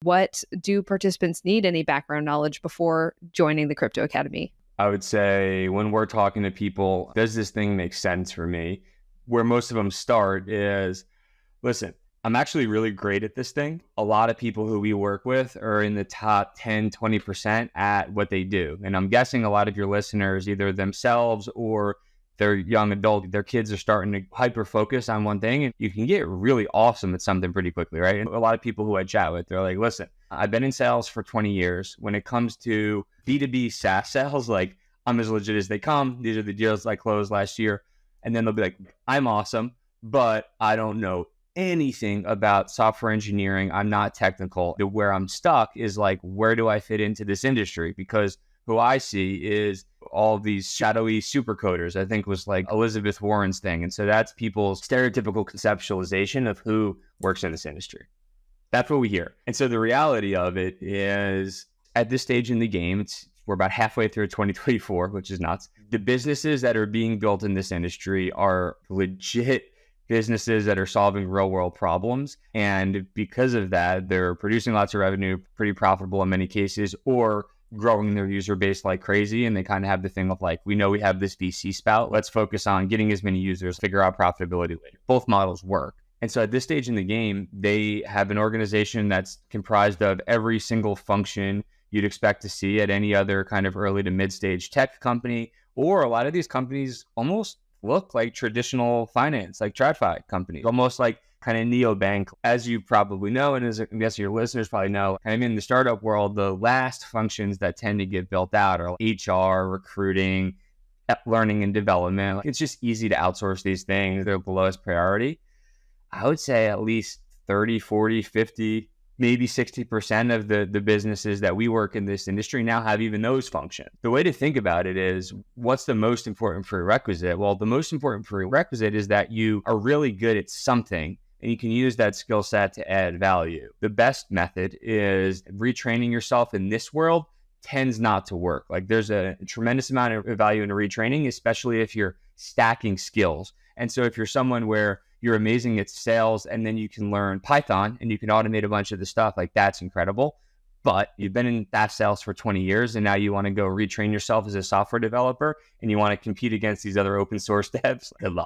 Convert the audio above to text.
What do participants need any background knowledge before joining the Crypto Academy? I would say when we're talking to people, does this thing make sense for me? Where most of them start is, listen, I'm actually really great at this thing. A lot of people who we work with are in the top 10, 20% at what they do. And I'm guessing a lot of your listeners, either themselves or they're young adult, their kids are starting to hyper focus on one thing, and you can get really awesome at something pretty quickly, right? And a lot of people who I chat with, they're like, listen, I've been in sales for 20 years. When it comes to B2B SaaS sales, like I'm as legit as they come. These are the deals I closed last year. And then they'll be like, I'm awesome, but I don't know anything about software engineering. I'm not technical. Where I'm stuck is like, where do I fit into this industry? Because who I see is all of these shadowy super coders, I think was like Elizabeth Warren's thing. And so that's people's stereotypical conceptualization of who works in this industry. That's what we hear. And so the reality of it is at this stage in the game, we're about halfway through 2024, which is nuts. The businesses that are being built in this industry are legit businesses that are solving real world problems. And because of that, they're producing lots of revenue, pretty profitable in many cases, or growing their user base like crazy. And they kind of have the thing of like, we know we have this VC spout. Let's focus on getting as many users, figure out profitability later. Both models work. And so at this stage in the game, they have an organization that's comprised of every single function you'd expect to see at any other kind of early to mid-stage tech company, or a lot of these companies almost look like traditional finance, like TradFi companies, almost like kind of neobank. As you probably know, and as I guess your listeners probably know, kind of in the startup world, the last functions that tend to get built out are HR, recruiting, learning and development. It's just easy to outsource these things. They're the lowest priority. I would say at least 30, 40, 50, maybe 60% of the businesses that we work in this industry now have even those functions. The way to think about it is, what's the most important prerequisite? Well, the most important prerequisite is that you are really good at something and you can use that skill set to add value. The best method is retraining yourself in this world tends not to work. Like there's a tremendous amount of value in retraining, especially if you're stacking skills. And so if you're someone where you're amazing at sales and then you can learn Python and you can automate a bunch of the stuff, like that's incredible. But you've been in that sales for 20 years and now you want to go retrain yourself as a software developer and you want to compete against these other open source devs. Good luck.